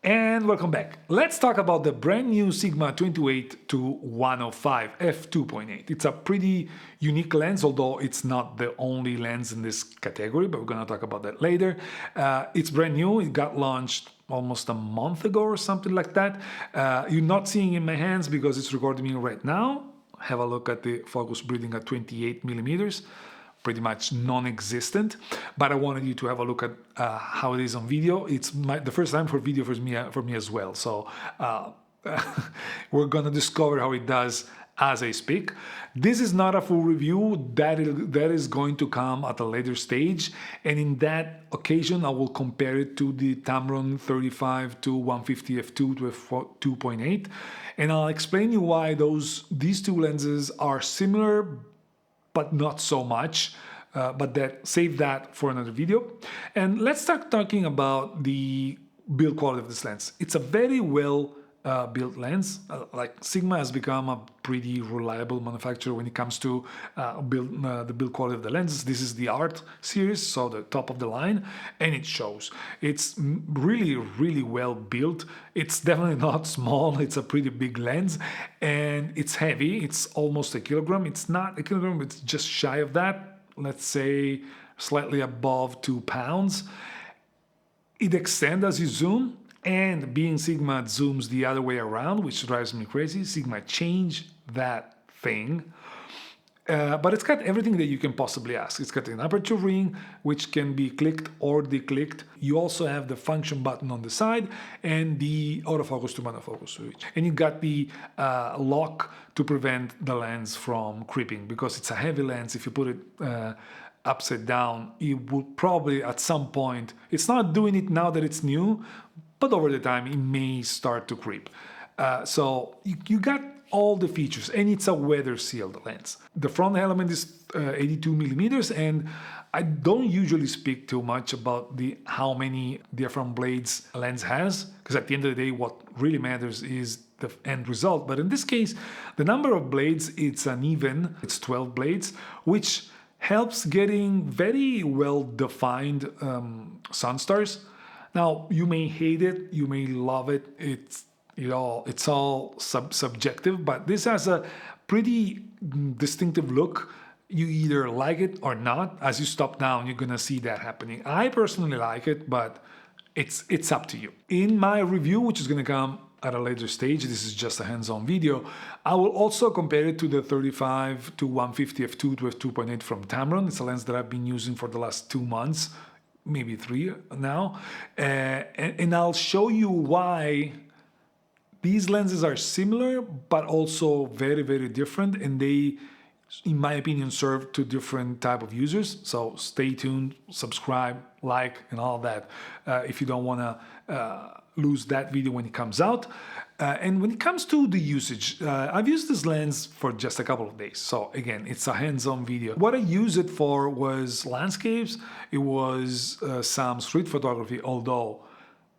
And welcome back. Let's talk about the brand new Sigma 28-105 F2.8. It's a pretty unique lens, although it's not the only lens in this category, but we're going to talk about that later. It's brand new. It got launched almost a month ago or something like that. You're not seeing it in my hands because it's recording me right now. Have a look at the focus breathing at 28 millimeters. Pretty much non-existent, but I wanted you to have a look at how it is on video. It's the first time for video for me as well, so we're gonna discover how it does as I speak. This is not a full review. That is going to come at a later stage, and in that occasion I will compare it to the Tamron 35-150 F2 to F2.8, and I'll explain you why these two lenses are similar but not so much, but save that for another video. And let's start talking about the build quality of this lens. It's a very well built lens. Like Sigma has become a pretty reliable manufacturer when it comes to the build quality of the lenses. This is the ART series, so the top of the line, and it shows. It's really, really well built. It's definitely not small. It's a pretty big lens, and it's heavy. It's almost a kilogram. It's not a kilogram. It's just shy of that. Let's say slightly above 2 pounds. It extends as you zoom. And being Sigma, it zooms the other way around, which drives me crazy. Sigma changed that thing. But it's got everything that you can possibly ask. It's got an aperture ring, which can be clicked or declicked. You also have the function button on the side and the autofocus to monofocus switch. And you got the lock to prevent the lens from creeping, because it's a heavy lens. If you put it upside down, it will probably at some point, it's not doing it now that it's new, but over the time it may start to creep. So you got all the features, and it's a weather sealed lens. The front element is 82 millimeters, and I don't usually speak too much about how many different blades a lens has, because at the end of the day what really matters is the end result. But in this case, the number of blades, it's uneven. It's 12 blades, which helps getting very well defined sun stars. Now, you may hate it, you may love it, it's all subjective, but this has a pretty distinctive look. You either like it or not. As you stop down, you're gonna see that happening. I personally like it, but it's up to you. In my review, which is gonna come at a later stage, this is just a hands-on video, I will also compare it to the 35-150 F2 to F2.8 from Tamron. It's a lens that I've been using for the last 2 months, maybe 3 now, and I'll show you why these lenses are similar but also very, very different, and they, in my opinion, serve to different type of users. So stay tuned, subscribe, like, and all that if you don't want to lose that video when it comes out. And when it comes to the usage, I've used this lens for just a couple of days. So again, it's a hands-on video. What I used it for was landscapes. It was some street photography, although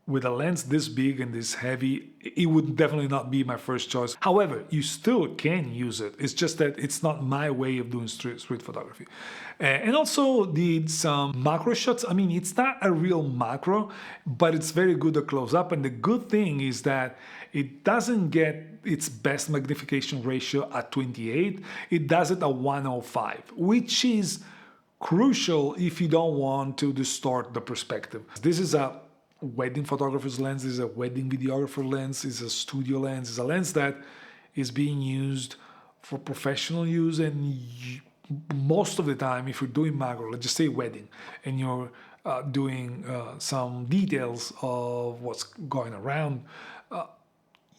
with a lens this big and this heavy, it would definitely not be my first choice. However, you still can use it. It's just that it's not my way of doing street photography. And also did some macro shots. I mean, it's not a real macro, but it's very good at close up. And the good thing is that it doesn't get its best magnification ratio at 28. It does it at 105, which is crucial if you don't want to distort the perspective. This is a wedding photographer's lens, is a wedding videographer lens, is a studio lens, is a lens that is being used for professional use, and most of the time, if you're doing macro, let's just say wedding, and you're doing some details of what's going around,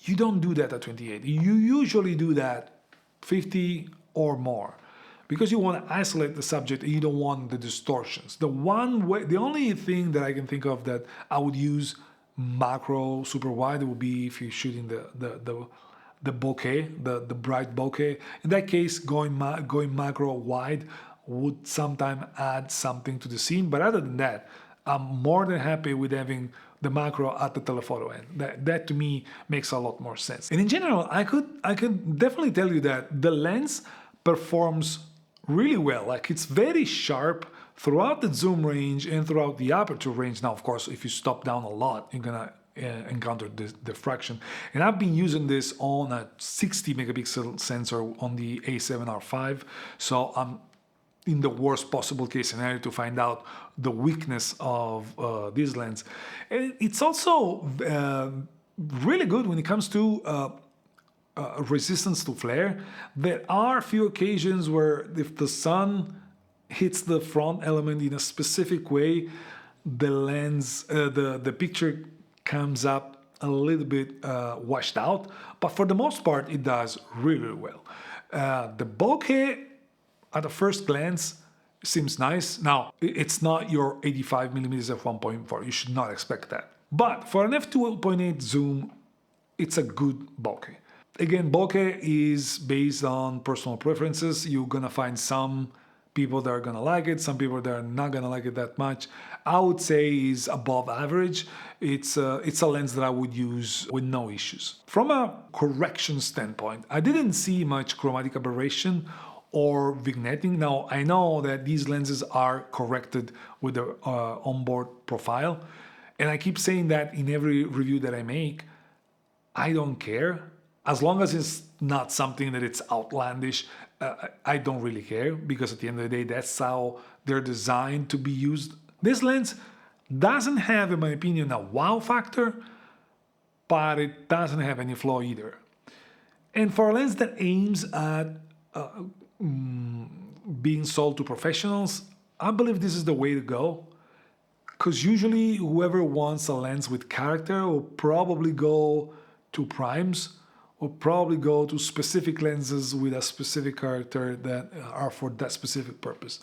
you don't do that at 28. You usually do that 50 or more, because you want to isolate the subject and you don't want the distortions. The only thing that I can think of that I would use macro super wide would be if you're shooting the bokeh, the bright bokeh. In that case, going macro wide would sometimes add something to the scene. But other than that, I'm more than happy with having the macro at the telephoto end. That to me makes a lot more sense. And in general, I could definitely tell you that the lens performs really well. Like, it's very sharp throughout the zoom range and throughout the aperture range. Now, of course, if you stop down a lot, you're gonna encountered this diffraction. And I've been using this on a 60 megapixel sensor on the A7R5, so I'm in the worst possible case scenario to find out the weakness of this lens. And it's also really good when it comes to resistance to flare. There are a few occasions where if the sun hits the front element in a specific way, the lens, the picture comes up a little bit washed out, but for the most part it does really well. The bokeh at the first glance seems nice. Now, it's not your 85mm f1.4, you should not expect that. But for an f2.8 zoom, it's a good bokeh. Again, bokeh is based on personal preferences. You're gonna find some people that are gonna like it, some people that are not gonna like it that much. I would say is above average. It's a lens that I would use with no issues. From a correction standpoint, I didn't see much chromatic aberration or vignetting. Now, I know that these lenses are corrected with the onboard profile, and I keep saying that in every review that I make. I don't care. As long as it's not something that it's outlandish, I don't really care, because at the end of the day, that's how they're designed to be used. This lens doesn't have, in my opinion, a wow factor, but it doesn't have any flaw either. And for a lens that aims at being sold to professionals, I believe this is the way to go, because usually whoever wants a lens with character will probably go to primes, or probably go to specific lenses with a specific character that are for that specific purpose.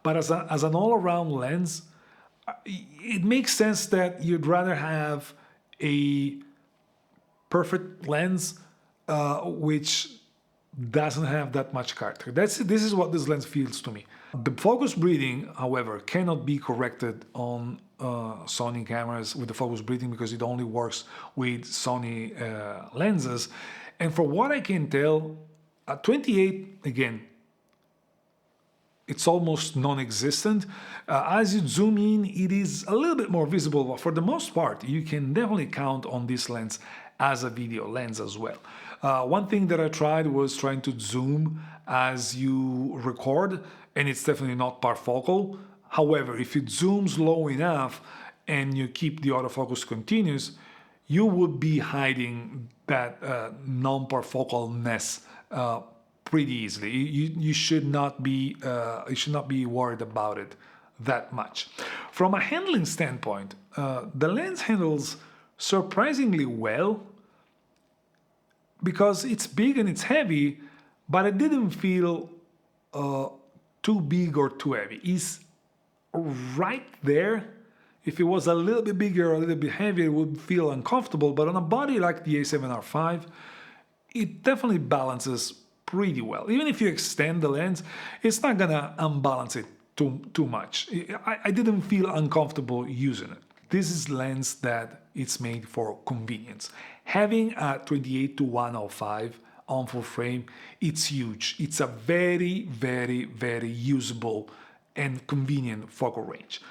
But as an all-around lens, it makes sense that you'd rather have a perfect lens which doesn't have that much character. This is what this lens feels to me. The focus breathing, however, cannot be corrected on Sony cameras with the focus breathing, because it only works with Sony lenses. And for what I can tell, at 28, again, it's almost non-existent. As you zoom in, it is a little bit more visible, but for the most part, you can definitely count on this lens as a video lens as well. One thing that I tried was trying to zoom as you record, and it's definitely not parfocal. However, if it zooms low enough and you keep the autofocus continuous, you would be hiding that non-parfocalness pretty easily. You should not be worried about it that much. From a handling standpoint, the lens handles surprisingly well, because it's big and it's heavy, but it didn't feel too big or too heavy. It's right there. If it was a little bit bigger or a little bit heavier, it would feel uncomfortable, but on a body like the A7R5, it definitely balances pretty well. Even if you extend the lens, it's not gonna unbalance it too much. I didn't feel uncomfortable using it. This is lens that it's made for convenience. Having a 28-105 on full frame, it's huge. It's a very, very, very usable and convenient focal range.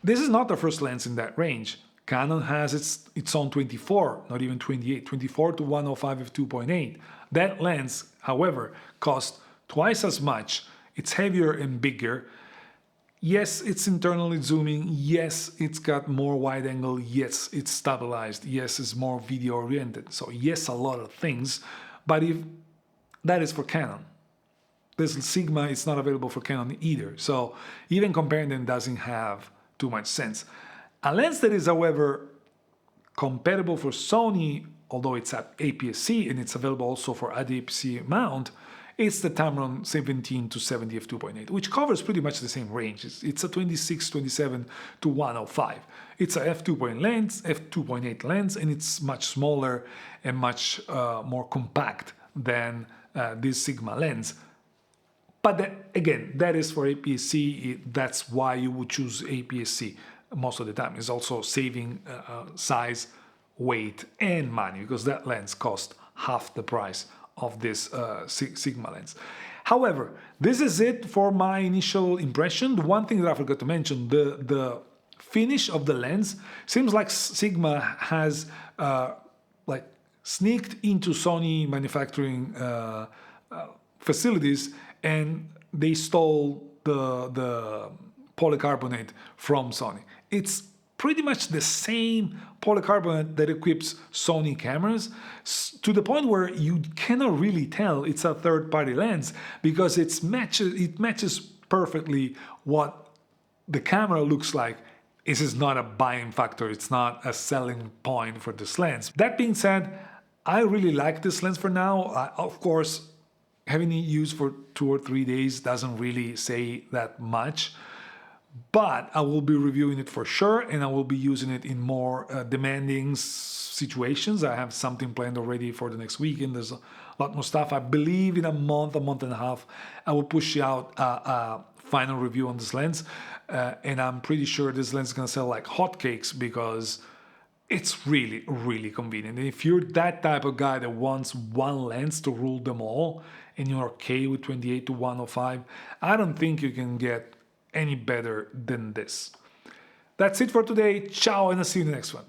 This is not the first lens in that range. Canon has its own 24, not even 28, 24-105 f2.8. That lens, however, costs twice as much. It's heavier and bigger. Yes, it's internally zooming. Yes, it's got more wide angle. Yes, it's stabilized. Yes, it's more video oriented. So yes, a lot of things. But if that is for Canon, this Sigma is not available for Canon either. So even comparing them doesn't have too much sense. A lens that is, however, compatible for Sony, although it's at APS-C and it's available also for APS-C mount, it's the Tamron 17-70 f2.8, which covers pretty much the same range. It's a 26-27-105. It's a f2.8 lens, and it's much smaller and much more compact than this Sigma lens. But again, that is for APS-C. That's why you would choose APS-C most of the time. It's also saving size, weight, and money, because that lens costs half the price of this Sigma lens. However, this is it for my initial impression. The one thing that I forgot to mention, the finish of the lens. Seems like Sigma has like sneaked into Sony manufacturing facilities, and they stole the polycarbonate from Sony. It's pretty much the same polycarbonate that equips Sony cameras, to the point where you cannot really tell it's a third-party lens because it matches perfectly what the camera looks like. This is not a buying factor, it's not a selling point for this lens. That being said, I really like this lens for now. Of course, having it used for 2 or 3 days doesn't really say that much, but I will be reviewing it for sure, and I will be using it in more demanding situations. I have something planned already for the next week, and there's a lot more stuff. I believe in a month and a half, I will push out a final review on this lens, and I'm pretty sure this lens is gonna sell like hotcakes because it's really, really convenient. And if you're that type of guy that wants one lens to rule them all, and you're okay with 28-105, I don't think you can get any better than this. That's it for today. Ciao, and I'll see you in the next one.